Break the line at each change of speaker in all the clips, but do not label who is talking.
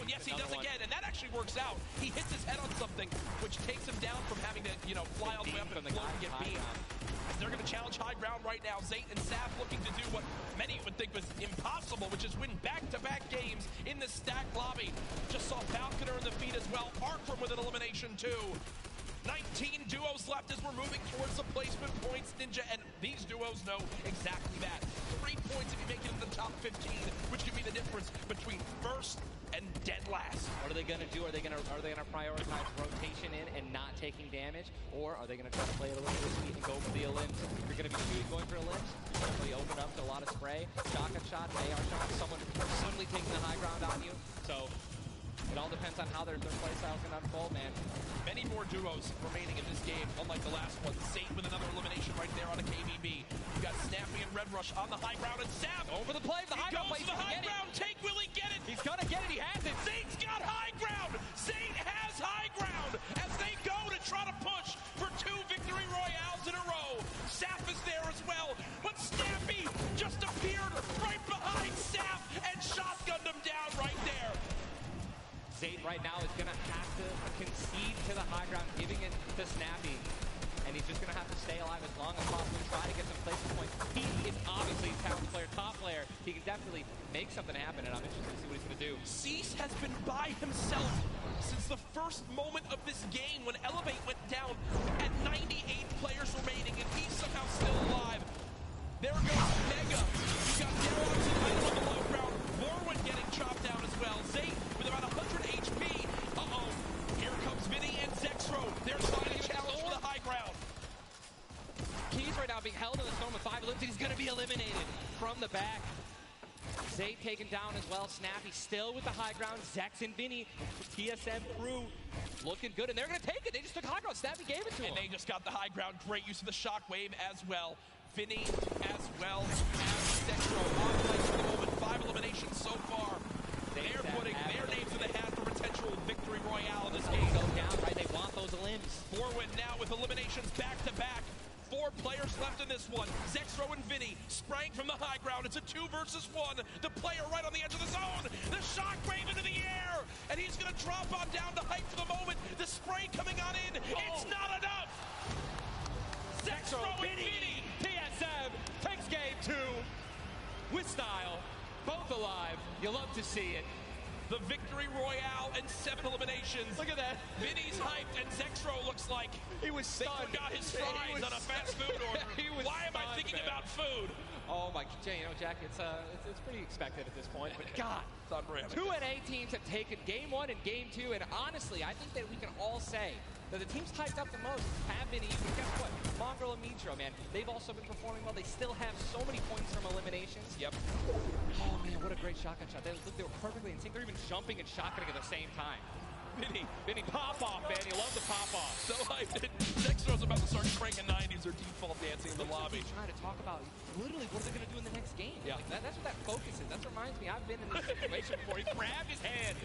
and yes, he does again, and that actually works out. He hits his head on something, which takes him down from having to, you know, fly all the way up and float and get beamed. They're going to challenge high ground right now. Zayt and Saf looking to do what many would think was impossible, which is win back-to-back games in the stacked lobby. Just saw Falconer in the feed as well. Arkram with an elimination too. 19 duos left as we're moving towards the placement points, Ninja, and these duos know exactly that. 3 points if you make it into the top 15, which could be the difference between first and dead last.
What are they going to do? Are they going to prioritize rotation in and not taking damage, or are they going to try to play it a little risky and go for the elims? If you're going to be going for elims, you're definitely open up to a lot of spray, shotgun shot, AR shot, someone suddenly taking the high ground on you. So it all depends on how their play style is going to unfold, man.
Many more duos remaining in this game, unlike the last one. Zayt with another elimination right there on a KBB. You got Snappy and Red Rush on the high ground, and Saf
over the play. The high ground
goes to the high ground. Take, will he get it?
He's gonna get it. He has it.
Zayt's got high ground. Zayt has high ground as they go to try to push for 2 victory royales in a row. Saf is there as well, but Snappy just appeared right behind Saf and shotgunned him down right there.
Zayt right now is going to have to concede to the high ground, giving it to Snappy. And he's just going to have to stay alive as long as possible and try to get some placement points. He is obviously a talented player, top player. He can definitely make something happen, and I'm interested to see what he's going to do.
Cease has been by himself since the first moment of this game when Elevate went down at 98 players remaining, and he's somehow still alive. There goes Mega. You got Darox and Item on the low ground. Morwen getting chopped down as well. Zayt with about 100 HP. Uh-oh. Here comes Vinny and Zexro. They're trying to challenge for the high ground.
Keys right now being held in the storm with 5 elims. He's going to be eliminated from the back. Zayt taken down as well. Snappy still with the high ground. Zex and Vinny, TSM crew, looking good, and they're going to take it. They just took high ground. Snappy gave it to him.
And they just got the high ground. Great use of the shockwave as well. Vinny as well as Zexro on place for the moment. 5 eliminations so far. They're putting their names in the hat for potential victory royale in this game.
Go down, right? They want those elims.
Morwen now with eliminations back to back. 4 players left in this one. Zexro and Vinny spraying from the high ground. It's a 2 versus 1. The player right on the edge of the zone. The shockwave into the air. And he's going to drop on down to height for the moment. The spray coming on in. It's not enough. Zexro and Vinny.
TSM takes game 2 with style. Both alive. You love to see it.
The victory royale and 7 eliminations.
Look at that.
Vinny's hyped, and Zexro looks like
he was stunned.
They forgot his fries on a fast food order. Why am I thinking about food?
Oh my, you know, Jack, it's pretty expected at this point. But God, 2 NA teams have taken game 1 and game 2, and honestly, I think that we can all say that the teams hyped up the most have been even. Guess what? Mongraal and Mitro, man, they've also been performing well. They still have so many points from eliminations.
Yep.
Oh man, what a great shotgun shot. They were perfectly in sync. They're even jumping and shotgunning at the same time. Vinny, pop off, man. You love the pop off.
So hyped. Zexro's about to start cranking 90s or default dancing in the lobby.
Trying to talk about literally what are they going to do in the next game.
Yeah.
Like that's what that focus is. That reminds me, I've been in this situation before. He grabbed his hand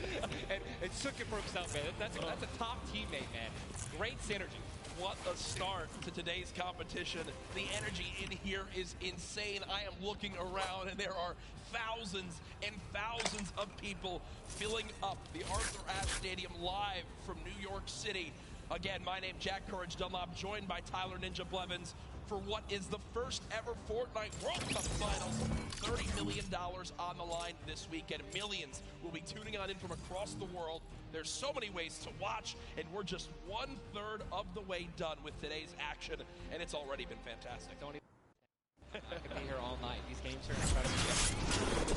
and shook it for himself, man. That's a top teammate, man. Great synergy.
What a start to today's competition. The energy in here is insane. I am looking around and there are thousands and thousands of people filling up the Arthur Ashe Stadium live from New York City. Again, my name Jack Courage Dunlop, joined by Tyler Ninja Blevins for what is the first ever Fortnite World Cup Finals. $30 million on the line this weekend. Millions will be tuning on in from across the world. There's so many ways to watch, and we're just 1/3 of the way done with today's action, and it's already been fantastic.
I could be here all night. These games are incredible.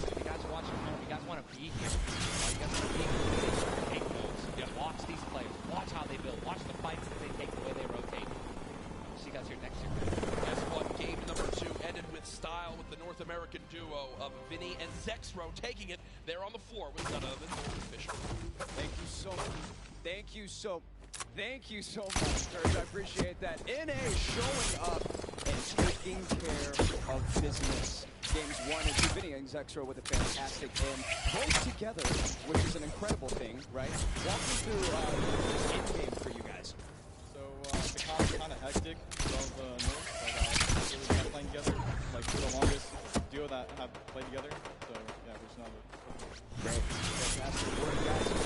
If you guys are watching at home, you guys want to be here. You guys want to be here. Take notes. Yeah. Watch these players. Watch how they build. Watch the fights that they take, the way they rotate. See you guys here next year.
Guess what? Game number 2 ended with style with the North American duo of Vinny and Zexro taking it there on the floor with none other than Morgan Fisher.
Thank you so much. Thank you so much, Serge. I appreciate that. NA showing up and taking care of business. Games 1 and 2, Vinny and Zexro with a fantastic end. Both together, which is an incredible thing, right? Walk me through this end game for you guys.
So the comp is kind of hectic, above North, but we've been playing together like for the longest duo that have played together. So yeah, we're just not.
Great, fantastic work, guys.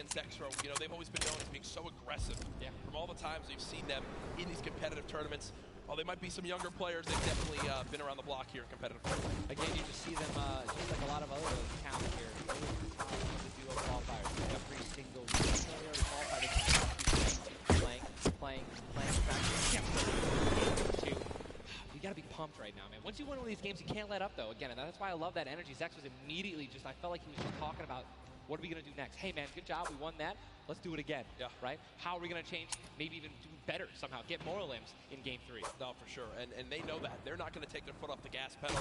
and Zexro, you know, they've always been known as being so aggressive.
Yeah.
From all the times we've seen them in these competitive tournaments, while they might be some younger players, they've definitely been around the block here in competitive play.
Again, you just see them, just like a lot of other talent here, the duo qualifiers. Every single qualifier, playing. You gotta be pumped right now, man. Once you win one of these games, you can't let up, though. Again, and that's why I love that energy. Zex was immediately just, I felt like he was just talking about, what are we gonna do next? Hey, man, good job, we won that. Let's do it again, right? How are we gonna change, maybe even do better somehow, get more limbs in game 3?
No, for sure, and they know that. They're not gonna take their foot off the gas pedal.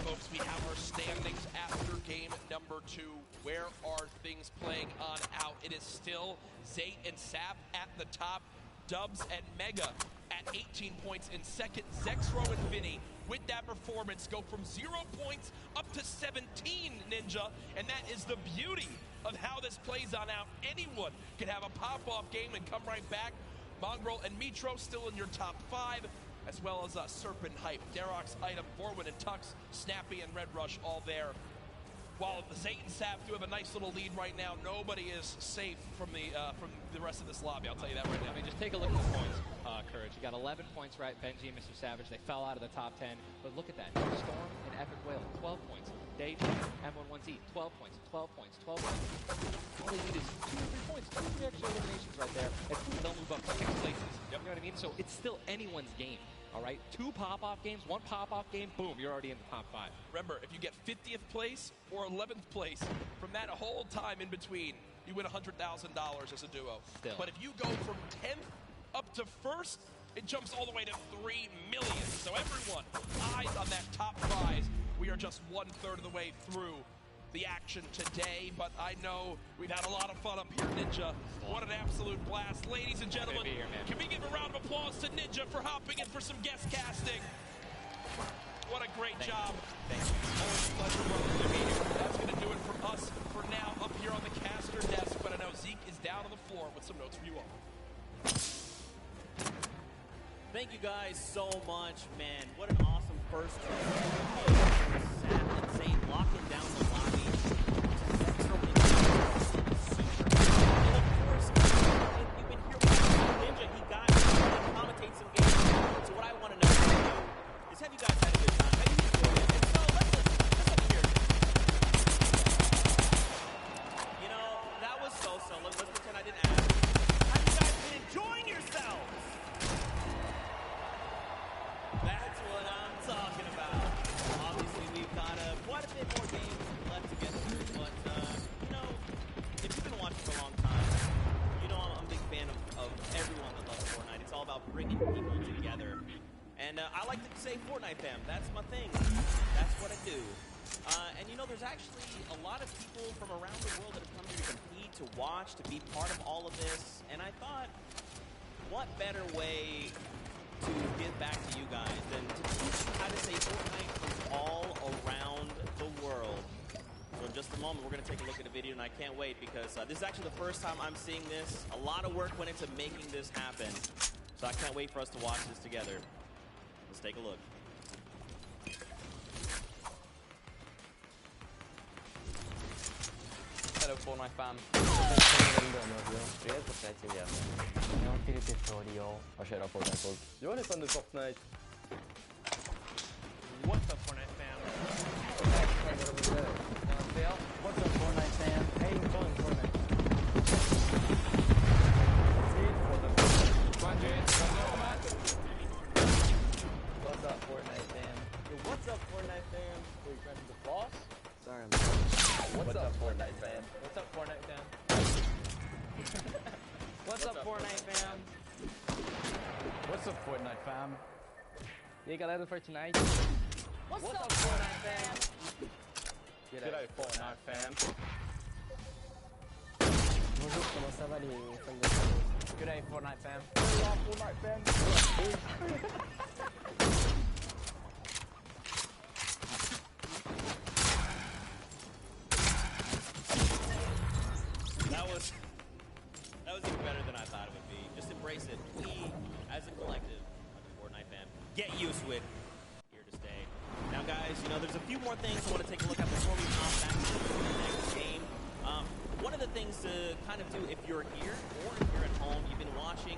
Folks, we have our standings after game number 2. Where are things playing on out? It is still Zayt and Sap at the top. Dubs and Mega at 18 points in second. Zexro and Vinny with that performance go from 0 points up to 17, Ninja, and that is the beauty of how this plays on out. Anyone can have a pop-off game and come right back. Mongrel and Mitro still in your top 5, as well as Serpent Hype, Darox, Item, Forwin and Tux, Snappy and Red Rush all there. While Zayt and Sap do have a nice little lead right now, nobody is safe from the rest of this lobby, I'll tell you that right now.
I mean, just take a look at the points, Courage. You got 11 points, right? Benji and Mr. Savage, they fell out of the top 10. But look at that. Storm and Epic Whale, 12 points. Dave, M11Z, 12 points, 12 points, 12 points. All they need is 2 or 3 points, 2 or 3 extra eliminations right there, and they'll move up 6 places. You know what I mean? So it's still anyone's game. All right, 2 pop-off games, 1 pop-off game, boom, you're already in the top 5.
Remember, if you get 50th place or 11th place, from that whole time in between, you win $100,000 as a duo.
Still.
But if you go from 10th up to 1st, it jumps all the way to 3 million. So everyone, eyes on that top prize. We are just 1/3 of the way through the action today, but I know we've had a lot of fun up here, Ninja. What an absolute blast. Ladies and gentlemen,
here,
can we give a round of applause to Ninja for hopping in for some guest casting? What a great job.
Thank you.
Always a pleasure, brother, to be here. That's going to do it from us for now up here on the caster desk, but I know Zeke is down on the floor with some notes for you all.
Thank you guys so much, man. What an awesome first round. Sap and Zayt locking down the lobby. Zexro and super. And of course, if you've been here with Ninja, he got to commentate some games. So what I want to know from you is, have you guys had a good time? Have you enjoyed it? And so let's hear it. You know, that was so-so. Let's pretend I didn't ask. Have you guys been enjoying yourselves? That's what I'm talking about. Obviously, we've got quite a bit more games left to get through, but, you know, if you've been watching for a long time, you know I'm a big fan of everyone that loves Fortnite. It's all about bringing people together. And I like to say Fortnite fam. That's my thing. That's what I do. And, you know, there's actually a lot of people from around the world that have come here to compete, to watch, to be part of all of this. And I thought, what better way to give back to you guys and to teach you how to say Fortnite from all around the world. So in just a moment, we're going to take a look at a video, and I can't wait because this is actually the first time I'm seeing this. A lot of work went into making this happen, so I can't wait for us to watch this together. Let's take a look.
Hello Fortnite fam. Jag är på Fortnite igen. Jag har till lite för jag kör Fortnite. Jag är fan du Fortnite.
What's up, Fortnite fam?
What's up Fortnite fam? How you doing Fortnite? What's up Fortnite fam?
What's up, Fortnite fam?
Are you friends with the boss?
Sorry,
What's up Fortnite fam?
What's up, Fortnite fam? What's up, Fortnite fam?
What's up Fortnite fam?
E aí galera do Fortnite.
What's up, Fortnite fam?
G'day Fortnite fam.
Bonjour, comment ça va les fans de Fortnite?
G'day Fortnite fam. Hello Fortnite fam.
That was even better than I thought it would be. Just embrace it. We, as a collective, like the Fortnite fam, get used to it. Here to stay. Now, guys, you know, there's a few more things I want to take a look at before we hop back to the next game. one of the things to kind of do if you're here or if you're at home, you've been watching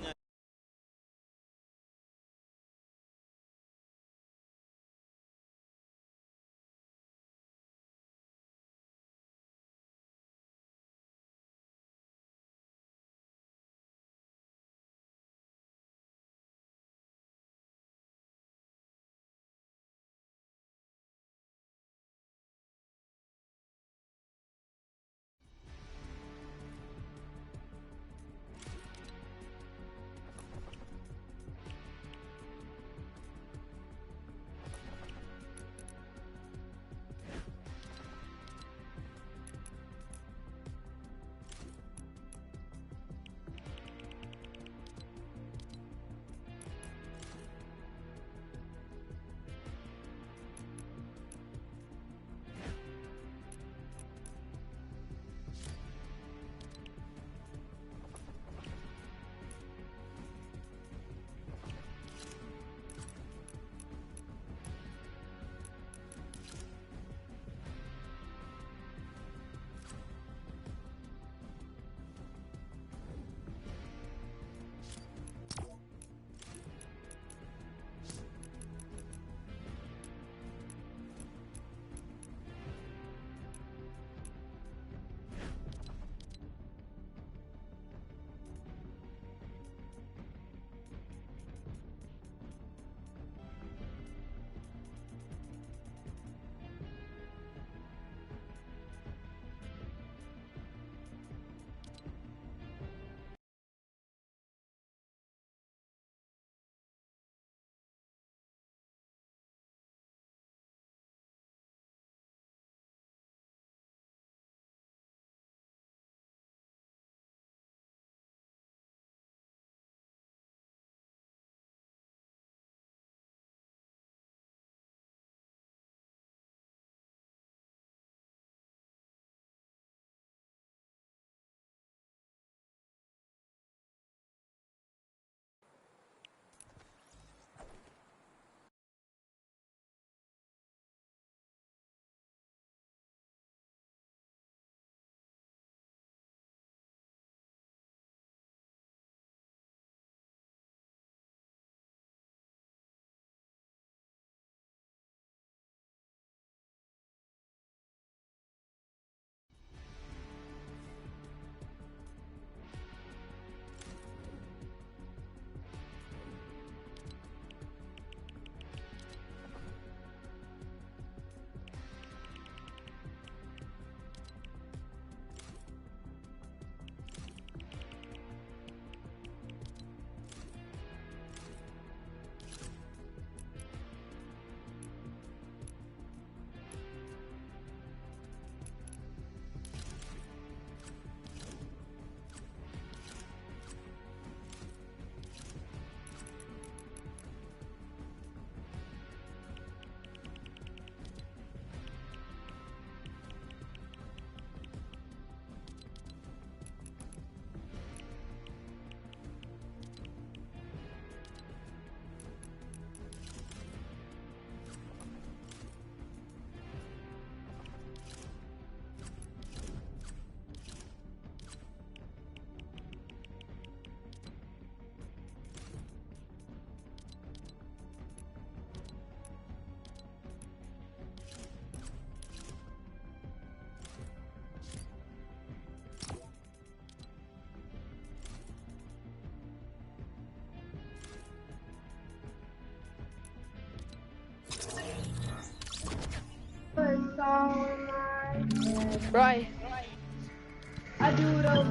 Right.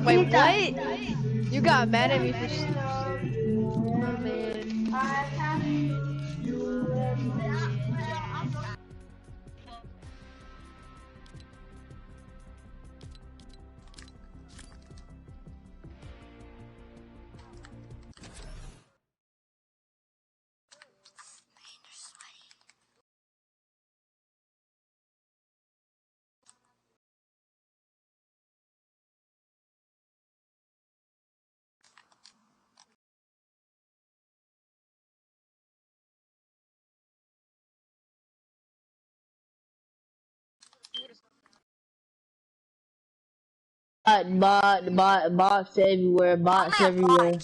Wait, what? You got mad at me for oh, man.
Bots everywhere, bots everywhere.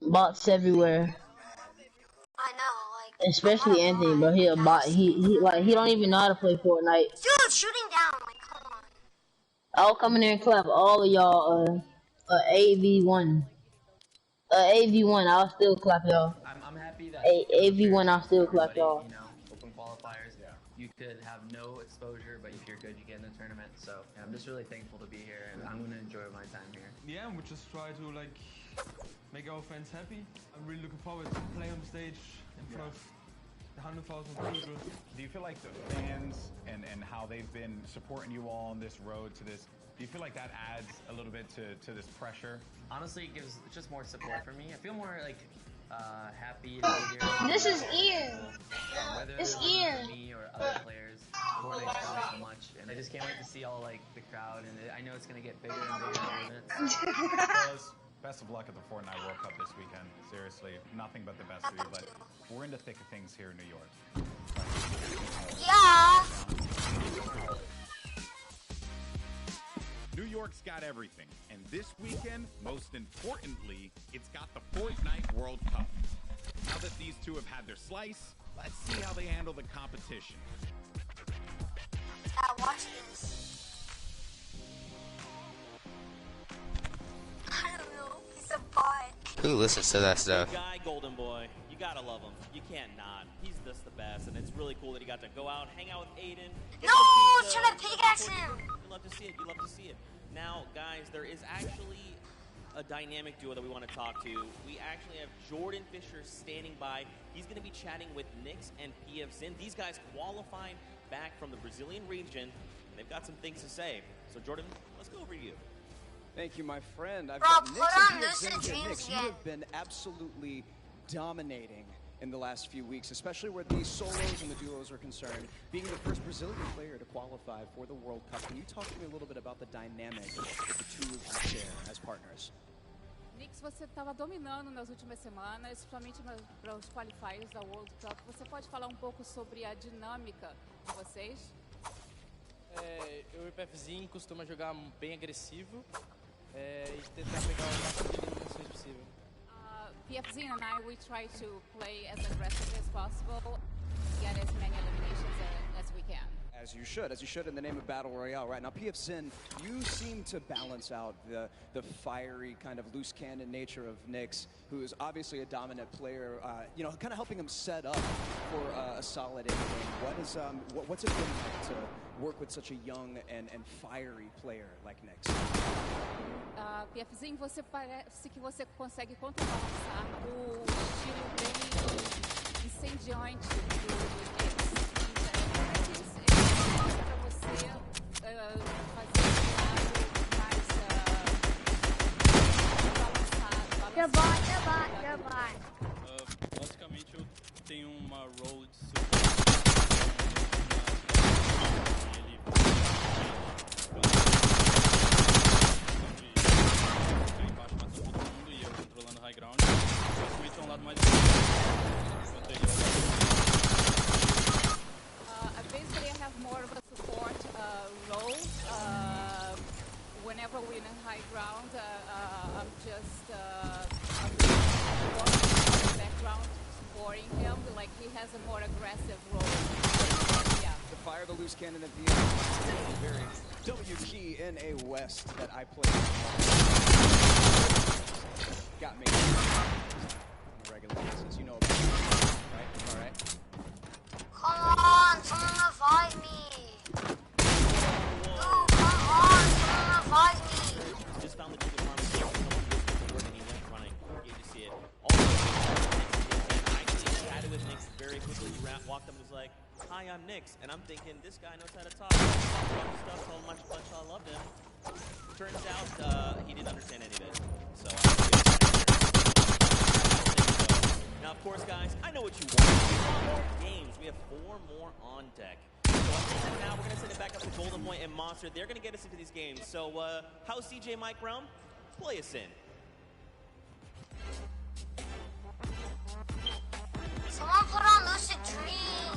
Bots everywhere.
I know, like.
Especially Anthony, bro. He a bot. He don't even know how to play Fortnite.
Dude, shooting down, like, come on.
I'll come in there and clap all of y'all. AV1. AV1. I'll still clap y'all.
I'm happy that
AV1. I'll still clap y'all.
You know, open qualifiers. Yeah. You could have no exposure, but if you're good, you get in the tournament. So yeah, I'm just really thankful to be here, and I'm gonna enjoy my time here.
Yeah, and we just try to like make our fans happy. I'm really looking forward to play on the stage in front of the 100,000 people.
Do you feel like the fans and how they've been supporting you all on this road to this? Do you feel like that adds a little bit to this pressure?
Honestly, it gives just more support for me. I feel more like happy to be here.
This is Ian.
Whether
It's
it's
Ian.
me or other players, Fortnite's grown so much, and I just can't wait to see all like the crowd, and I know it's gonna get bigger and bigger every minute.
Fellas, best of luck at the Fortnite World Cup this weekend. Seriously, nothing but the best for you. But we're in the thick of things here in New York.
Yeah.
New York's got everything, and this weekend, most importantly, it's got the Fortnite World Cup. Now that these two have had their slice, let's see how they handle the competition.
Watch this. I don't know. He's a bot.
Who listens to that stuff?
Good guy, Golden Boy. You gotta love him. You can't not. He's just the best, and it's really cool that he got to go out, hang out with Aiden.
No, trying to pickaxe him.
You love to see it. You love to see it. Now, guys, there is actually a dynamic duo that we want to talk to. We actually have Jordan Fisher standing by. He's going to be chatting with Nyx and PFZin. These guys qualified back from the Brazilian region. They've got some things to say. So, Jordan, let's go over to you.
Thank you, my friend. I've
Bro,
got
put
Nyx
on
and
Lucid
PFZin here.
Dreams
Nyx, you
again.
have been absolutely dominating in the last few weeks, especially where the solos and the duos are concerned. Being the first Brazilian player to qualify for the World Cup, can you talk to me a little bit about the dynamic that the two of you share as partners?
Nyx, você estava dominando nas últimas semanas, principalmente para os qualifiers da World Cup. Você pode falar um pouco sobre a dinâmica de vocês?
Eu e o PFZin costuma jogar bem agressivo e tentar pegar o máximo de eliminações possível.
PFZin and I, we try to play as aggressive as possible, get as many eliminations as we can.
As you should in the name of Battle Royale, right? Now, PFZin, you seem to balance out the fiery kind of loose cannon nature of Nyx, who is obviously a dominant player, you know, kind of helping him set up for a solid endgame. What's it been like to work with such a young and fiery player like Nyx?
PFZin, você parece que você consegue contrabalançar o estilo bem incendiante do Nyx. Como é que isso é para você fazer um lado mais balançado?
You're bot.
Basicamente, eu tenho uma role de high ground. Basicamente é lado mais
basically I have more of a support role. Whenever we're in high ground, I'm just walking in the background supporting him. Like he has a more aggressive role. Yeah.
To fire the loose cannon at the end. Very WGNA West that I played. Got me on a regular basis. You know about it, right? All right.
Come on, someone revive me. Dude, come on, someone revive me.
Just found the Google Farm and he went running. You just see it. Also, I actually chatted with Nyx very quickly. He walked up and was like, "Hi, I'm Nyx," and I'm thinking this guy knows how to talk. Stuff so much I loved him. Turns out he didn't understand any of it. So. Now, of course, guys, I know what you want. We want more games. We have 4 more on deck. So now we're going to send it back up to Golden Boy and Monster. They're going to get us into these games. So, how's CJ Mike Realm? Play us in.
Someone put on Lucid Dream.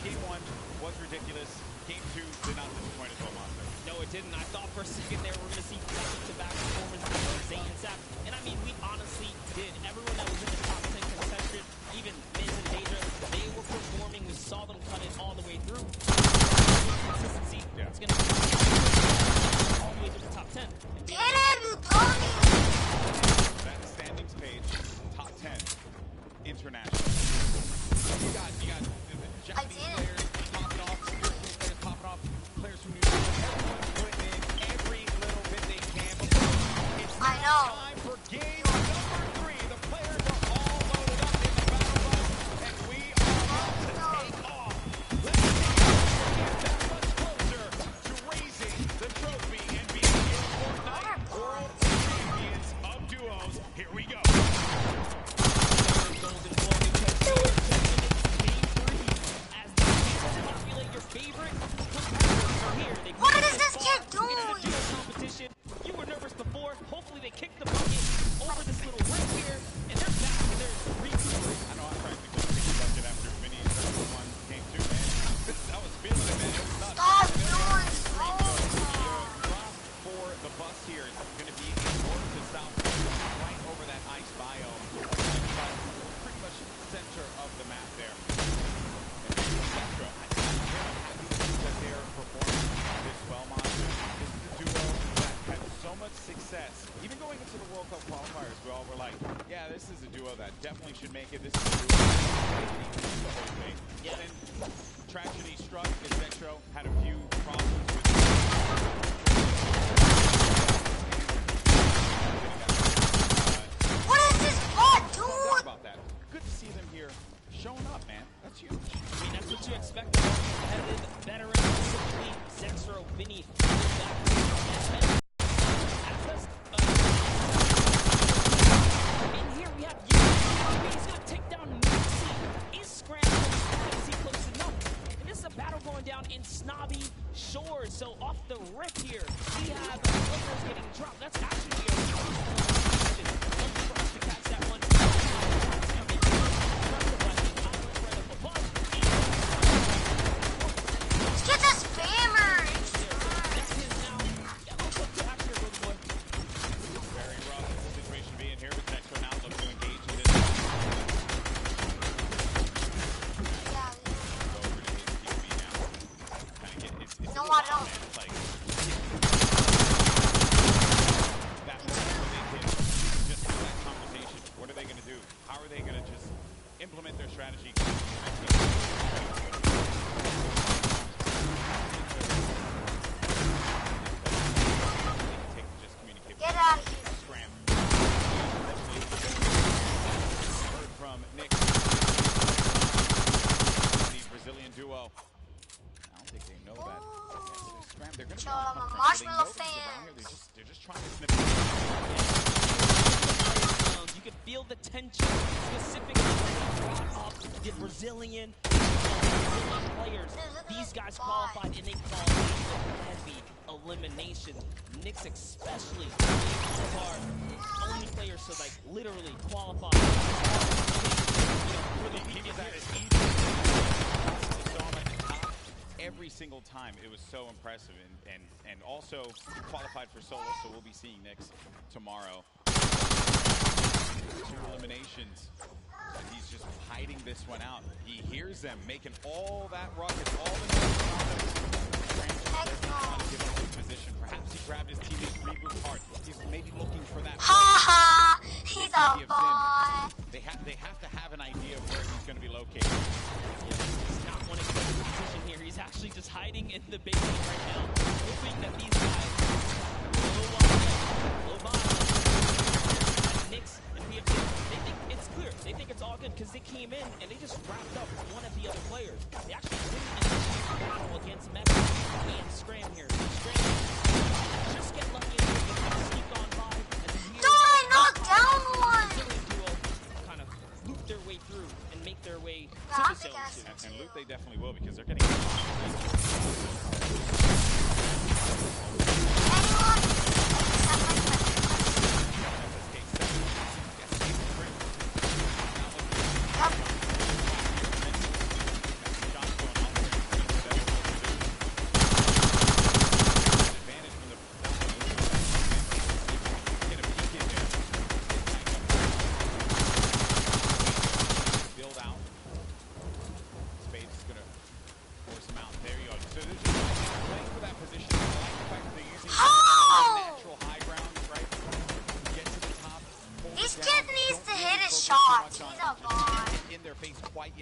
game one was ridiculous. Game two did not disappoint as well, Monster.
No, it didn't. I thought for a second there we're going to see back-to-back performances from Zayn and Sap. And I mean, we honestly did. Everyone that was in the top 10 contested, even Miz and Daedra, they were performing. We saw them cut it all the way through. Consistency. Yeah. It's going to be all the way to the top 10.
That standings page, top 10, international. You got Japanese players popping off, European players popping off, players from New Zealand, putting in every little bit they can. It's time for game number 3. The players are all loaded up in the battle bus, and we are about to take off. Let's see if we get that much closer to raising the trophy and being the Fortnite World Champions of Duos. Here we go.
What is this kid doing?
Competition. You were nervous before. Hopefully they kicked the bucket over this little ring here, and they're back and they're recuperating.
I know I'm trying to kick the bucket after Vinny won game 2, man. I was feeling it, man. It was nuts.
Stop doing so.
Drop for the bus here is going to be north to south, right over that ice biome. Pretty much center of the map there. That they're performing this well, Monster. This is a duo that had so much success. Even going into the World Cup qualifiers, we all were like, yeah, this is a duo that definitely should make it. This is a duo that can do the whole thing. Yeah. And then tragedy struck as Metro had a few problems with
What is this bot doing?
about that. Good to see them here showing up, man. That's huge.
I mean, that's what you expect from competitive veteran, specifically Zexro, Vinny, in here we have he's going to take down Mixi. Is scrambling, is he close enough? And this is a battle going down in Snobby Shores. So off the rip here, we have players getting dropped. That's actually a to catch that one.
Get the spammer!
Very rough situation to be in here, but Metro now looks to engage in this. Over to his TV now. Kind of get it's
No, I don't.
like that they can just have that conversation. What are they going to do? How are they going to just implement their strategy?
Get out of here.
Heard from Nick, the Brazilian duo. I don't think they know that. They're going to
Chill, I'm a Marshmallow fan.
They're just trying to snip it.
You can feel the tension, specifically of the Brazilian players. These guys qualified and they qualified for heavy elimination. Knicks especially are only players to like literally qualify.
Every single time, it was so impressive, and also qualified for solo, so we'll be seeing Knicks tomorrow. 2 eliminations. He's just hiding this one out. He hears them making all that ruckus, all the noise around him. Trying to give up his position. Perhaps he grabbed his teammate's reboot card. He's maybe looking for that.
Ha ha! He's a bot.
They have to have an idea of where he's going to be located.
He's not wanting to get in position here. He's actually just hiding in the basement right now, hoping that these guys blow by. Knicks and PFC, they think it's clear. They think it's all good because they came in and they just wrapped up one of the other players. They actually didn't initiate a battle against Meta and Scram here. Scram just get lucky enough to sneak on by.
Don't knock down one!
Kind of loop their way through and make their way to the zone.
And loot they definitely will because they're getting.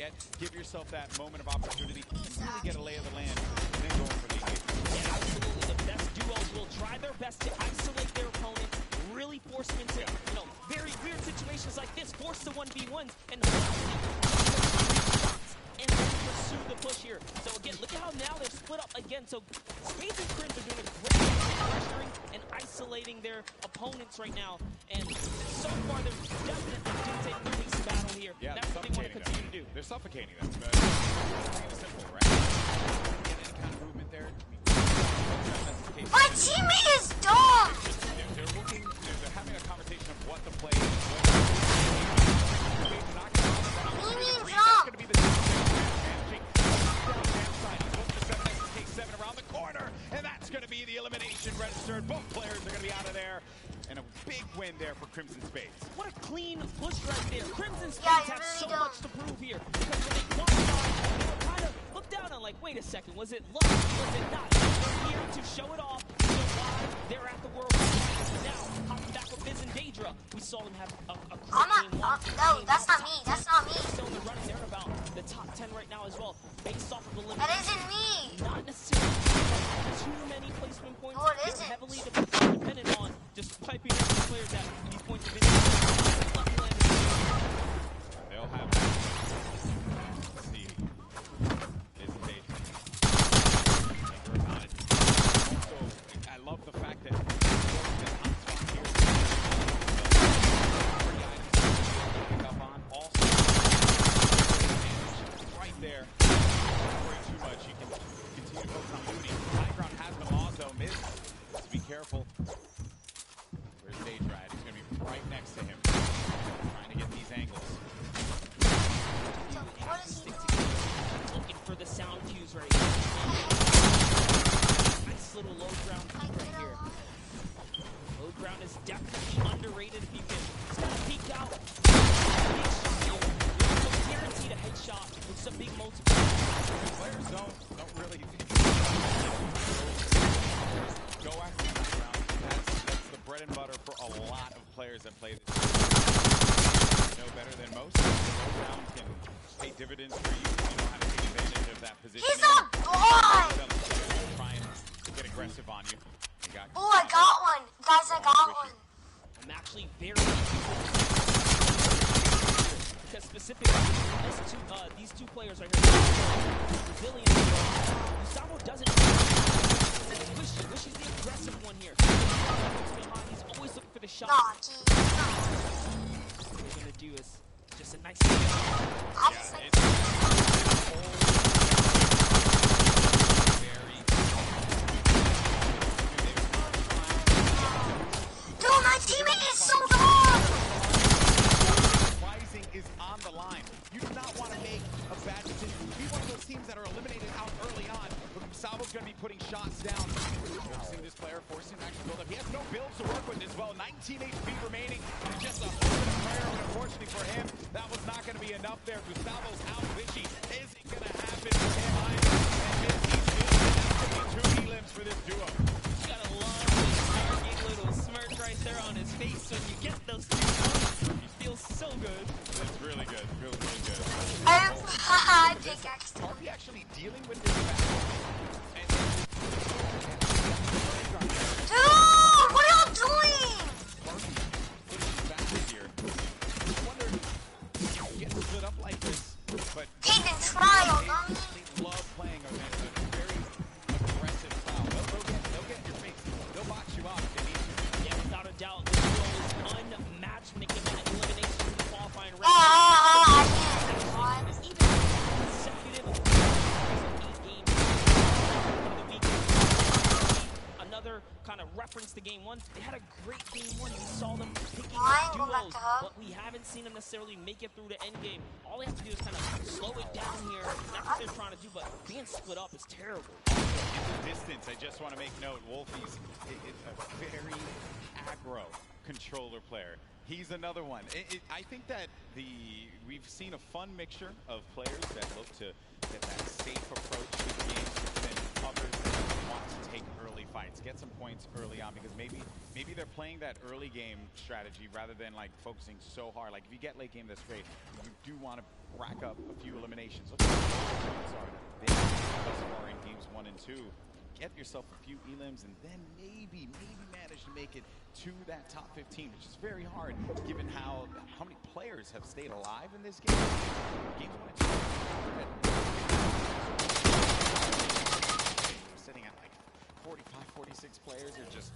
yet. Give yourself that moment of opportunity to really get a lay of the land, and then go for the engagement.
Yeah, absolutely. The best duos will try their best to isolate their opponent, really force them into, very weird situations like this, force the 1v1s, and then pursue the push here. So again, look at how now they're split up again. So Spades and Crims are doing a great job of pressuring and isolating their opponents right now. And so far, they're definitely doing a release battle here.
Yeah,
that's what they want to continue to do.
They're suffocating them. It's simple, right? Get any kind of movement there.
My teammate is dumb!
They're having a conversation of what the play is. Going to be the K7 around the corner, and that's going to be the elimination registered. Both players are going to be out of there, and a big win there for Crimson Spades.
What a clean push right there. Crimson Spades have so much to prove here, because when they qualified, they were kind of looked down on like, wait a second, was it luck? Was it not? They're here to show it off, show why they're at the World Cup. Now, hopping back with Biz and Daedra, we saw them have a great game.
No, that's not me. That's not me.
Still in the running, they're about the top 10 right now as well, based off of elimination.
That isn't me.
Not necessarily too many placement points.
No, it
They're
isn't.
heavily dependent on just piping up the players at these points of interest.
They'll have that. Let's see. Biz and Daedra. Also, I love the fact that there. Don't worry too much. You can continue to focus on looting. High ground has been lost though. Miz, just be careful. Where's Daedra? He's going to be right next to him. Trying to get these angles.
Looking for the sound cues right here. Nice little low ground peek right here. Low ground is definitely underrated if you can peek out. Guaranteed a headshot with some big multiple.
Players don't really go after that round. That's the bread and butter for a lot of players that play this. No better than most. Low round can pay dividends for you. You know how to take advantage of that position.
He's a boy!
Try and get aggressive on you.
Oh, I got one. Guys, I got one.
I'm actually very because specifically these two players right here, Brazilian, Gustavo doesn't. Wishy's the aggressive one here. He's always looking for the shot. What we're gonna do is just a nice.
Dude, my teammate is so dumb.
Is on the line. You do not want to make a bad decision. Be one of those teams that are eliminated out early on. But Gustavo's going to be putting shots down. Forcing this player, forcing him to actually build up. He has no builds to work with as well. 19 HP remaining. And just a little bit of prayer, but unfortunately for him, that was not going to be enough there. Gustavo's out. Wishy isn't going to happen for him either. And Mizzy's two elims for this duo.
You gotta love this arrogant little smirk right there on his face when you get those 2 points. He feels so good.
It's really good. Feels really good.
I pickaxed him.
Are we actually dealing with this battle?
Dude, what are y'all doing?
I wonder if you get split up like this, but
Take the trial, dummy.
they love playing a very aggressive style. They'll get in your face. They'll box you up if they need to.
Yeah, without a doubt, this duo is unmatched when it came to elimination in the qualifying round. Even consecutive 8 games in the week. Another kind of reference to game 1. They had a great game 1. We saw them picking up duos, but we haven't seen them necessarily make it through the end game. All they have to do is kind of slow it down here. That's what they're trying to do, but being split up is terrible.
In the distance, I just want to make note, Wolfie's a very aggro controller player. He's another one. I think that we've seen a fun mixture of players that look to get that safe approach to the games, and others that want to take early fights, get some points. points early on because maybe they're playing that early game strategy rather than like focusing so hard. Like if you get late game, that's great. You do want to rack up a few eliminations. Look at the points are they have thus far in games 1 and 2. Get yourself a few elims and then maybe manage to make it to that top 15, which is very hard given how many players have stayed alive in this game. Games 1 and 2. We're sitting at like 45, 46 players. They're just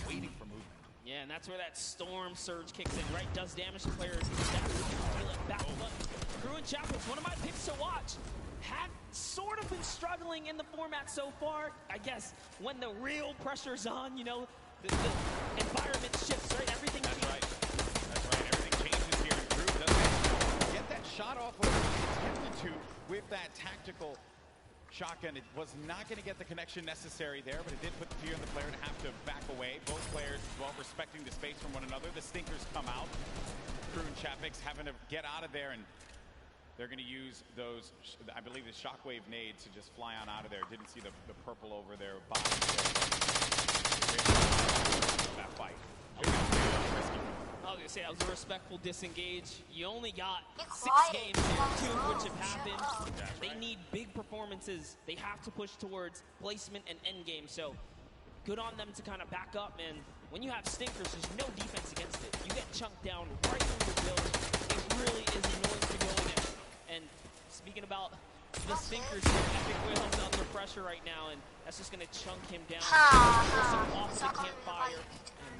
waiting for movement.
Yeah, and that's where that storm surge kicks in, right? Does damage to players. Feel it back. Crew and Chapels, one of my picks to watch. Have sort of been struggling in the format so far. I guess when the real pressure's on, you know, the environment shifts, right? Everything.
That's right. Everything changes here. And Crew doesn't get that shot off what he intended to with that tactical shotgun. It was not going to get the connection necessary there, but it did put the fear in the player to have to back away. Both players, well, respecting the space from one another. The stinkers come out. Crew and Chapix having to get out of there, and they're going to use those, I believe, the shockwave nades to just fly on out of there. Didn't see the purple over their body there. That fight.
I was going to say, that was a respectful disengage. You only got 6 games there, 2 of which have happened. They need big performances. They have to push towards placement and endgame. So good on them to kind of back up. And when you have stinkers, there's no defense against it. You get chunked down right through the build. It really is annoying to go in it. And speaking about the stinkers here, Epic Whale's under pressure right now, and that's just going to chunk him down. Off the campfire.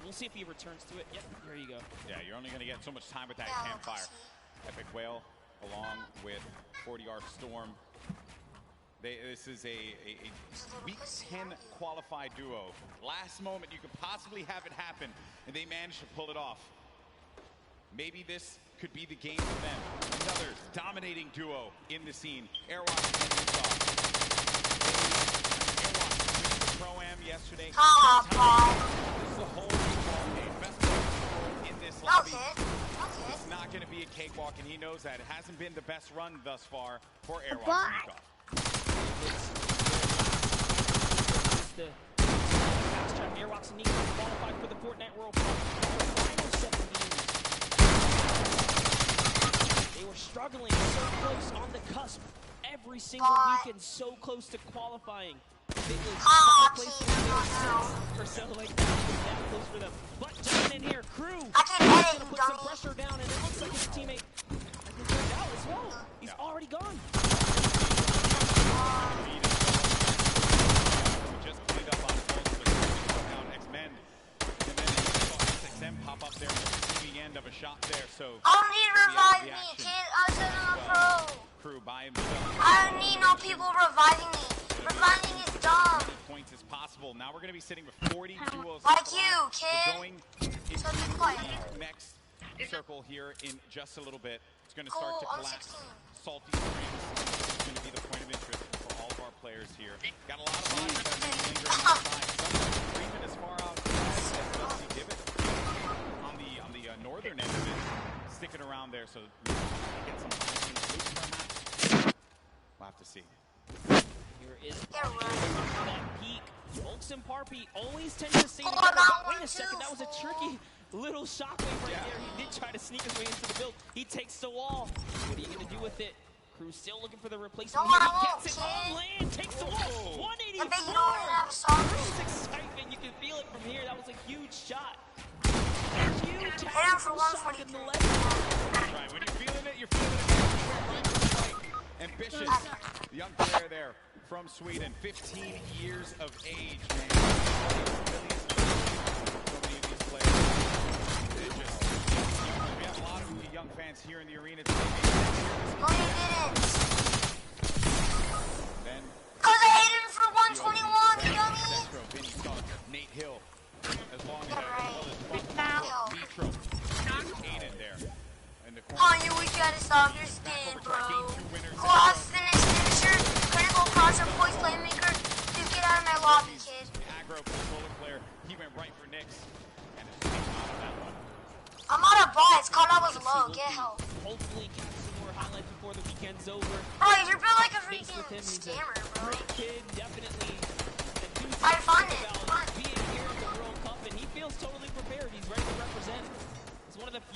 We'll see if he returns to it. Yep, here you go.
Yeah, you're only going to get so much time with that campfire. Epic Whale along with 40R Storm. This is a Week 10 qualified duo. Last moment you could possibly have it happen, and they managed to pull it off. Maybe this could be the game for them. Another dominating duo in the scene. Airwatch and Utah. Airwatch winning the Pro-Am yesterday. This is the whole game. Best player in this lobby. It's not going to be a cakewalk, and he knows that. It hasn't been the best run thus far for Airwatch and Utah.
The fast track Airwatch and Utah qualified for the Fortnite World Cup. Final 7 games. They were struggling so close on the cusp every single weekend, so close to qualifying. They were placed or so like that close for them. But jumping in here, Crew is going to put some pressure down, and it looks like his teammate has been turned out as well. He's already gone.
Just cleaned up on down X-Men. And then you saw XXM pop up there at the receiving end of a shot there, so
I don't need to revive me, kid. I said I'm a pro.
Crew by himself.
I don't need no people reviving me. Reviving is dumb.
As many points as possible. Now we're going to be sitting with 40 duels.
Like you, kid.
We're going into the next circle here in just a little bit. It's going to start to collapse. Salty Springs is going to be the point of interest for all of our players here. Got a lot of bodies that are lingering outside. Some even as far out as Dusty Divot on the northern end of it, sticking around there. So get some loose perhaps. We'll have to see.
Here is that peak. Volks and Parpy always tend to stay together. Wait a second, that was a tricky little shockwave right there. He did try to sneak his way into the build. He takes the wall. What are you going to do with it? Crew still looking for the replacement. He gets it on land, takes the wall. 184. Crew's excitement. You can feel it from here. That was a huge shot. Huge tactical shot in the left.
Right, when you're feeling it, you're feeling it. Ambitious young player there from Sweden, 15 years of age, man. So many of these players. We have a lot of young fans here in the arena today.
No, you didn't.
Then,
because I hit him for 121, you dummy.
Centro, Vinny Stark, Nate Hill, as long as Nitro is aided there.
Oh, you wish you had a softer skin, bro. Cross finish finisher, critical crosser, poise playmaker. Dude, get out of my lobby, kid.
Aggro controller player, he went right for Nyx, and it's out of that one.
I'm on a ball. It's called I was low. Get help.
Hopefully, catch some more highlights before the weekend's over.
Bro, you're built like a freaking scammer, bro.
Great kid, definitely.
I find it.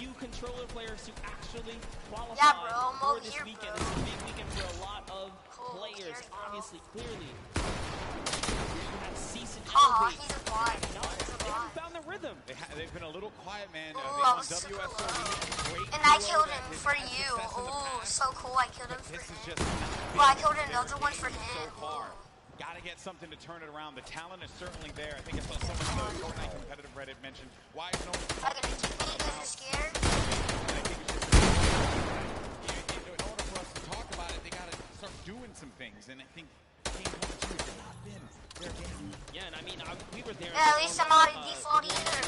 few controller players who actually qualify
Yeah, bro, I'm
for
over
this
here,
weekend.
bro.
It's a big weekend for a lot of players, obviously, clearly. You have Cease and Elevate.
He's a bot.
They haven't found the rhythm.
They've been a little quiet, man.
Ooh,
They
I
won
was super
WSO.
low. And I killed him for you. Ooh, so cool. I killed him for him. Well, I killed another one for him.
Got to get something to turn it around. The talent is certainly there. I think I saw someone in the Fortnite competitive Reddit mention, why is no one
Are you gonna kick me because you're scared?
And I think it's just, in order for us to talk about it, they got to start doing some things. And I think Game 1 and 2 have not been their game.
Yeah, and I mean, we were there.
Yeah, at least I'm not a default either.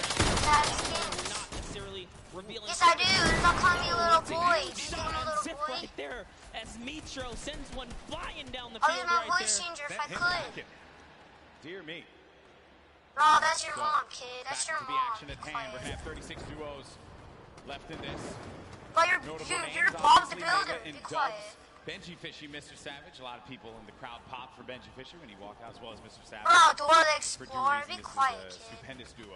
That is
We're not necessarily revealing.
Yes, I do. Stop calling me a little boy. Just
Shot
a
on
little
Zip
boy.
right there as Mitro sends one flying down the
I'll
field
use my
right
voice
there.
changer if I could.
Dear me.
Bro, that's your mom, kid. That's your
Back to the
mom.
action at hand. We're going to have 36 duos left in this.
But you're
Notable
Bob's the
names,
builder.
obviously,
Be
Mega and
quiet.
Dubs. Benji Fishy, Mr. Savage. A lot of people in the crowd popped for Benji Fisher when he walked out, as well as Mr. Savage.
Bro, Dora the
For due
Explorer.
reason,
Be
this
quiet,
is a
kid.
stupendous duo.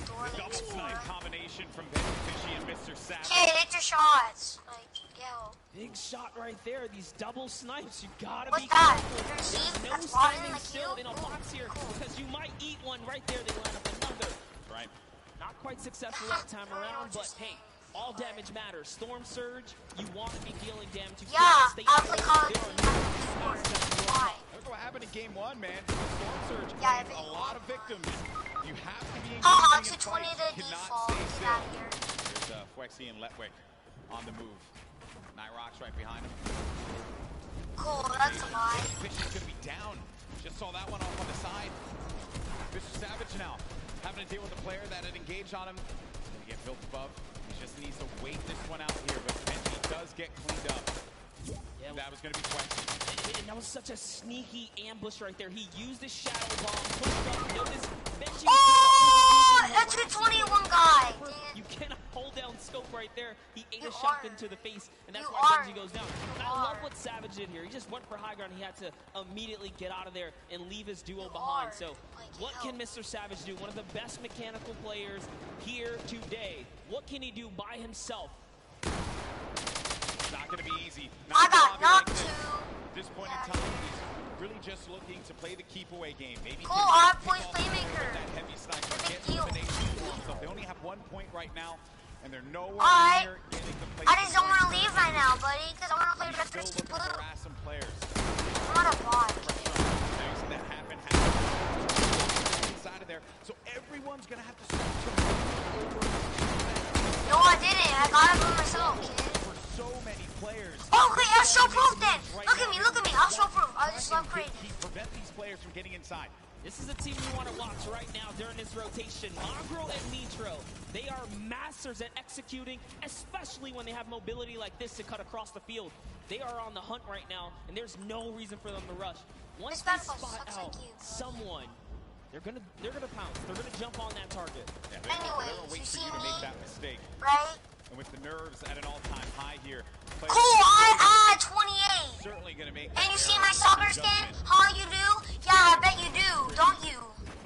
Dora
The
the
double snipe
Explorer.
combination from Benji Fishy and Mr. Savage.
Kid, hit your shots. Like, yo.
Big shot right there. These double snipes. You gotta
What's
be
that?
careful.
Your
There's
teeth?
no
That's rotten
standing
like
still
you?
in a box here because you might eat one right there. They line up another.
Right.
Not quite successful that time around, but hey, all damage matters. Storm Surge, you want to be dealing damage. You
Yeah,
can't stay
I'll
there.
play Call of
There are
Duty.
no spots that
Why?
Look what happened in Game 1, man. Storm Surge
Yeah,
claimed a lot of victims. You have to be engaging
Haha,
in
220
fights.
to
You cannot
default.
stay
Get
still.
out of here.
There's Fwexy and Letwick on the move. Nyrox right behind him.
Cool, that's a lie.
Fishy's going to be down. Just saw that one off on the side. Mr. Savage now having to deal with a player that had engaged on him. He's going to get built above. He just needs to wait this one out here, but Benji does get cleaned up.
Yeah,
that was going to be Fwexy.
And that was such a sneaky ambush right there. He used the shadow bomb, pushed up, notice Benji.
Oh, that's a 21 guy.
You cannot hold down scope right there. He ate
You
a shot
are.
into the face, and that's
You
why
are.
Benji goes down. And I love what Savage did here. He just went for high ground. He had to immediately get out of there and leave his duo behind.
are.
So what can Mr. Savage do? One of the best mechanical players here today. What can he do by himself?
It's not going to be easy.
I got knocked
like this.
too.
At this point in time, he's really just looking to play the keep away game. Maybe
Cool,
can
I have
pick
point
off
playmaker.
that heavy sniper,
Big
get
deal.
elimination for himself. They only have 1 point right now, and they're nowhere
Alright.
near getting the place.
I just don't want to leave right now, buddy, because I want to play
He's
Red
still
vs.
looking to
Blue.
harass some players.
I'm not a bot.
Now you see that happen inside of there. So everyone's going to have to start to move over.
No, I didn't. I got it for myself, kid.
For so many players.
Oh, okay, I'll show proof then. Look at me, look at me. I'll show proof. I just love creative.
Prevent these players from getting inside.
This is a team you want to watch right now during this rotation. Mongraal and Mitro, they are masters at executing, especially when they have mobility like this to cut across the field. They are on the hunt right now, and there's no reason for them to rush. Once they spot out someone, they're gonna pounce. They're gonna jump on that target.
Yeah, they're
Anyways,
gonna wait
you
for
see
you to
me?
make that mistake.
Right?
And with the nerves at an all-time high here,
Cool, I 28.
certainly gonna make.
And you see my soccer skin? How you do? Yeah, I bet you do, don't you?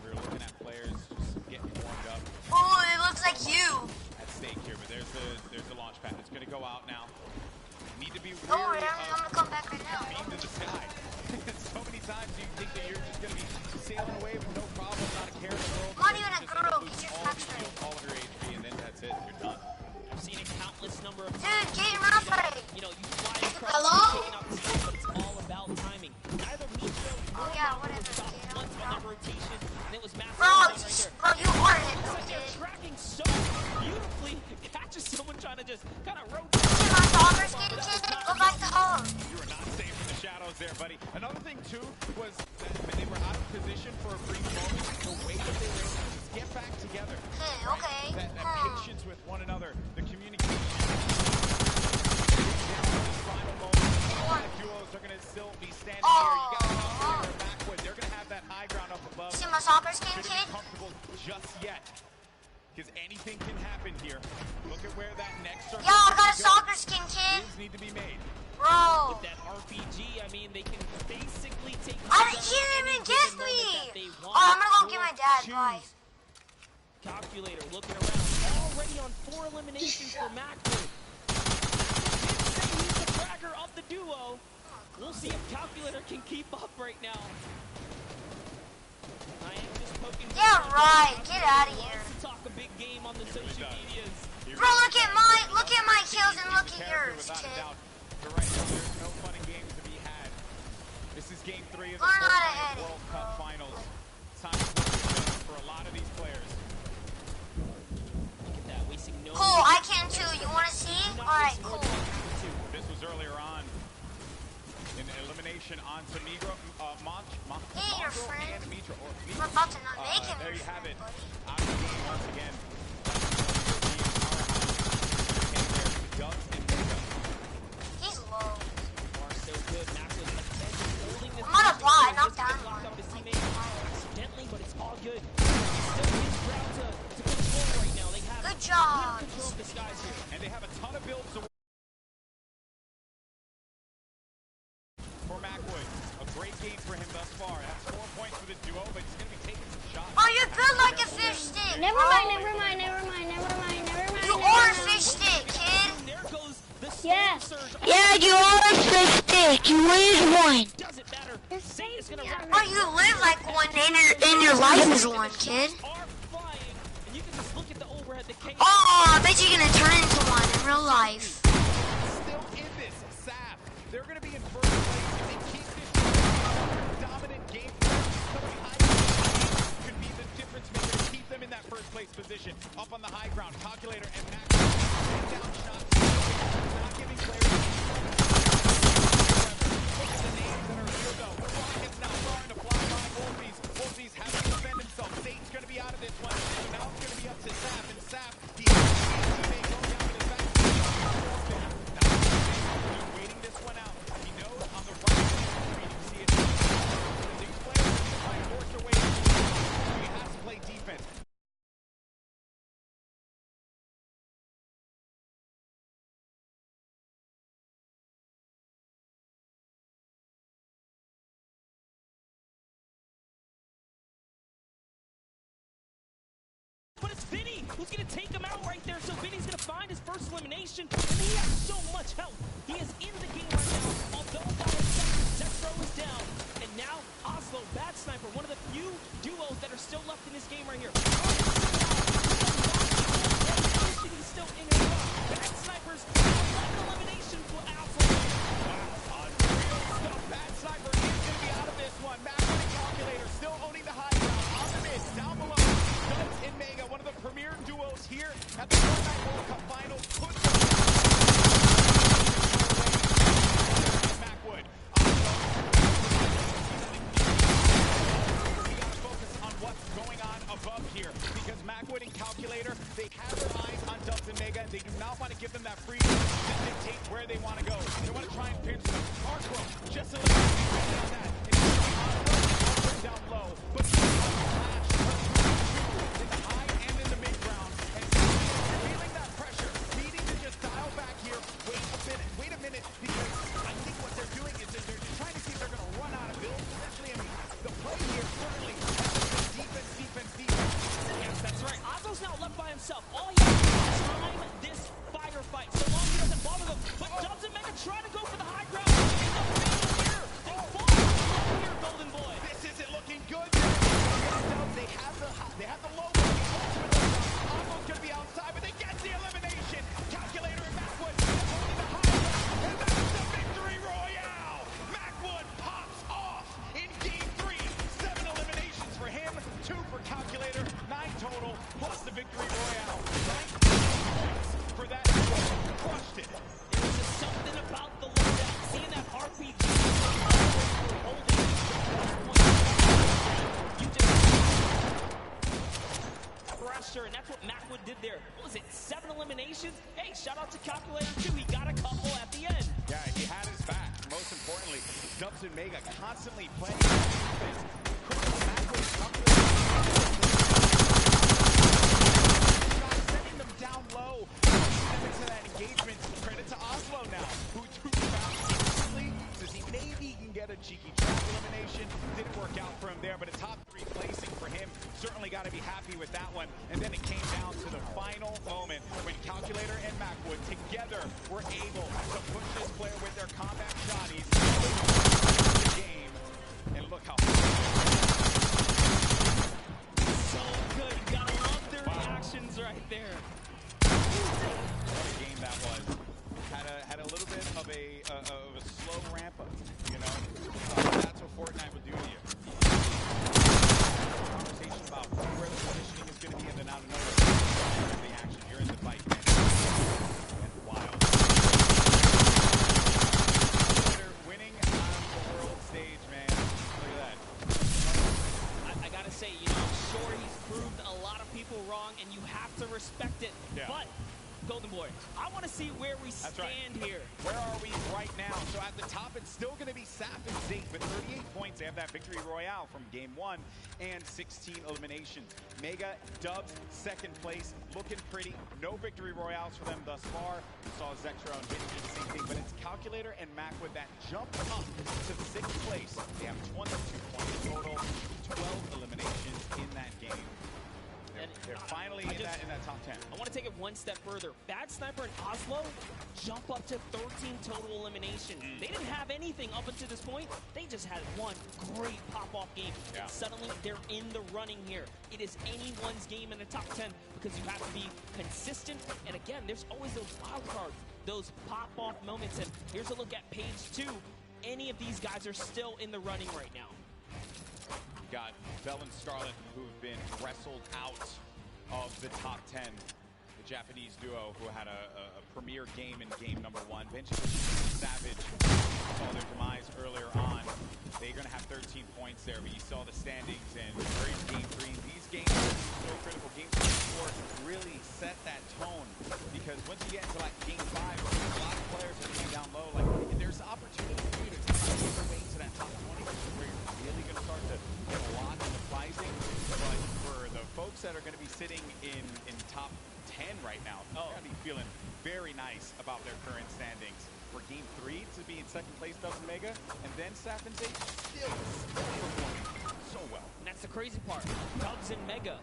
We're looking at players just getting warmed up
Oh, it looks like you.
at stake here, but there's the launch pad. It's gonna go out now. Need to be
Don't worry,
wary
I'm gonna come back right now.
being to the sky. So many times you think that you're just gonna be sailing away with no problem, not a care in the world.
I'm not even a
Just
girl,
end up
'cause
losing
you're
all of your
frustrated.
shield, all of your HP, and then that's it. You're done.
I've seen a countless number of
Dude,
times.
get your mouth right.
You know, you fly across
Hello?
taking out the field, but it's all about timing. Neither Mitro nor
Oh, yeah,
Mongraal
whatever,
were stopped
kid,
once on that rotation, and it was massive
Bro,
right there.
bro, you are it,
It's like they're
kid.
tracking so beautifully. Catches someone trying to just kind of rotate.
See my soccer skin, kid? Go back to home.
You are not safe in the shadows there, buddy. Another thing, too, was that when they were out of position for a brief moment, the way that they were able to just get back together.
Okay.
That patience with one another, the communication. Final moment, the duos are going to still be standing here. You got to backward. They're going to have that high ground up above.
See my soccer skin,
Shouldn't
kid?
be comfortable just yet. Because anything can happen here. Look at where that next
Yo, I got a soccer skin, kid.
moves need to be made.
Bro.
With that RPG, I mean, they can basically take.
He didn't even get me. Oh, I'm gonna go get my dad. Bye.
Calculator looking around. All
already on 4 eliminations for Macwood. Did say he's the fragger of the duo. We'll see if Calculator can keep up right now. I am just poking.
Yeah, right. Get out of here.
To talk a big game on the social medias.
Bro, look at my kills and look at yours, kid.
You're right, there's no fun and games to be had. This is game 3 of the
Learn how to edit.
World Cup Finals. Time for a lot of these players.
Look at that, wasting no.
Cool, I can too. You want to see? Alright, cool.
This was earlier on. In elimination on Samigro,
Hey, your friend.
and Mitra.
We're about to not make him.
There you have it. Out of the game once again.
He's low.
Are so good. Macwood holding this.
I'm on a bot, not down.
Accidentally, but it's all good. Still his ground to control right now. They have
good job.
Control of the skies here.
And they have a ton of builds for Macwood. A great game for him thus far. That's 4 points for the duo, but he's going to be taking some shots.
Oh, you're built like a fish stick.
Never mind.
You are a fish stick, kid.
There goes the
Yeah.
Yeah, you are a fish stick. You lose one.
Doesn't matter. Say is gonna
Oh, you live like one, and your life is one, kid.
are flying, and you can just look at the overhead. The chaos.
Oh, I bet you're gonna turn into one in real life.
Still in this, Saf. They're going to be in first place if they keep this dominant game. Could be the difference maker to keep them in that first place position. Up on the high ground, Calculator and Max down shots. Not giving players. Look at the names that are here though. The Rockets now starting to fly by Wolfies. Wolfies having to defend himself. Satan's going to be out of this one. Now it's going to be up to Saf. And Saf, the teammate going down to his back. Just waiting this one out. He knows on the right side, you see it. These players are trying to force their way in. He has to play defense.
But it's Vinny who's going to take him out right there. So Vinny's going to find his first elimination. And he has so much help. He is in the game right now. Although by himself, Zestro is down. And now Oslo, Bad Sniper, one of the few duos that are still left in this game right here. He's still in his run. Bad Sniper's 11 eliminations for Oslo.
Bad Sniper is going to be out of this one. Macwood and Calculator still owning the high ground. On the mid, down below. Dubs and Mega, one of the premier duos here at the Fortnite World Cup Finals. Puts them Macwood. We got to focus on what's going on above here because Macwood and Calculator, they have their eyes on Dubs and Mega, and they do not want to give them that freedom to dictate where they want to go. They want to try and pinch them. Arcro, just a little bit on that. It's down low, but in the high and in the mid ground, and feeling that pressure, needing to just dial back here. Wait a minute, because I think what they're doing is that they're just trying to see if they're going to run out of builds. Essentially, I mean, the play here certainly has been defense.
Yes, that's right. Oslo's now left by himself. All he has to do is time this firefight. So long he doesn't bother them. But Dubs and Mega try to go for the high ground. They fall here, Golden Boy.
This isn't looking good. They have the low. Oslo's going to be outside, but they get the elimination. Calculator and Macwood holding the high ground, and that's the victory royale. Macwood pops off in game 3. 7 eliminations for him, 2 for Calculator, 9 total, plus the victory royale. 9 points for that duo. Crushed it.
It was just something about the loadout. Seeing that RPG holding pressure, and that's what Macwood did there. What was it, 7 eliminations? Hey, shout out to Calculator too. He got a couple at the end.
Yeah, he had his back. Most importantly, Dubs and Mega constantly playing defense. Sending them down low. To that engagement. Credit to Oslo now, who says he maybe can get a cheeky trap elimination. Didn't work out for him there, but a top 3 placing for him. him certainly got to be happy with that one. And then it came down to the final moment when Calculator and Macwood together were able to push this player with their combat shotties the game. And look how
so good. You gotta love their reactions right there.
What a game that was. Had a little bit of a slow ramp up, you know. That's what Fortnite will do to you. Conversation about where the positioning is going to be, and then out of nowhere, the action. You're in the fight, man. And wild. Winning on the world stage, man. Look at that.
I gotta say, you know, I'm sure he's proved a lot of people wrong, and you have to respect it.
Yeah.
But Golden Boy, I want to see where we stand here.
Where are we right now? So at the top, it's still going to be Sappin Zeke with 38 points. They have that victory royale from game 1 and 16 eliminations. Mega dubs, second place, looking pretty. No victory royales for them thus far. We saw Zectro and Vinny do the same thing, but it's Calculator and Macwood that jump up to 6th place. They have 22 points total, 12 eliminations in that game. They're finally in that top 10.
I want to take it one step further. Bad Sniper and Oslo jump up to 13 total eliminations. They didn't have anything up until this point. They just had one great pop-off game.
Yeah.
And suddenly, they're in the running here. It is anyone's game in the top 10 because you have to be consistent. And again, there's always those wild cards, those pop-off moments. And here's a look at page 2. Any of these guys are still in the running right now.
You got Bell and Scarlet, who've been wrestled out of the top 10. The Japanese duo who had a premier game in game number 1. Benjamin and Savage saw their demise earlier on. They're going to have 13 points there, but you saw the standings and game 3. These games are so critical. Game 3 and 4 really set that tone, because once you get into like game 5, a lot of players are getting down low. Like, there's opportunity for you to make your way into that top 20, where you're really going to start to get a lot in the prizing. But for the folks that are going to be sitting in top 10 right now, they're going to be feeling very nice about their current standings. For game 3 to be in 2nd place, Dubs and Mega, and then Sappin Zeke still performing so well.
And that's the crazy part. Dubs and Mega,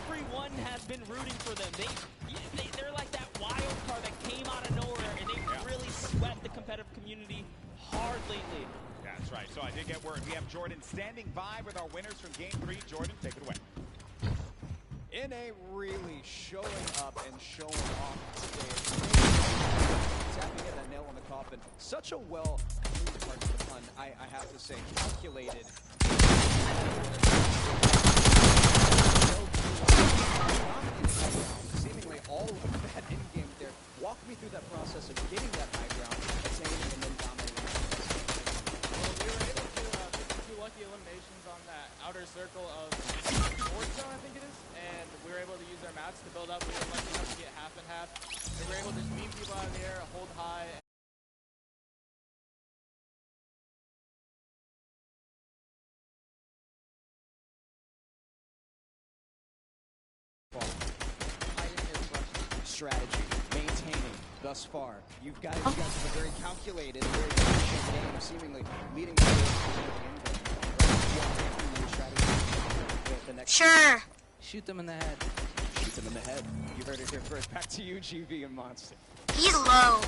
everyone has been rooting for them. They're like that wild card that came out of nowhere, and they really swept the competitive community hard lately.
That's right. So I did get word. We have Jordan standing by with our winners from game 3. Jordan, take it away.
NA really showing up and showing off today. Tapping at that nail on the coffin. Such a well, pardon the pun, I have to say, calculated. Seemingly all of that in-game there. Walk me through that process of getting that high ground, attaining, and then dominating.
Well, we were able to get 2 lucky eliminations on that outer circle of Fort Zone, I think it is, and we were able to use our mats to build up. We were lucky enough to get half and half. We were able to just beam people out of the air, hold high.
Strategy, maintaining thus far. You guys have a very calculated, very efficient game, seemingly leading to the next.
Sure.
Shoot them in the head.
Shoot them in the head. You heard it here first. Back to you, GV and Monster.
He's low.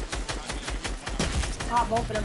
Pop both of them.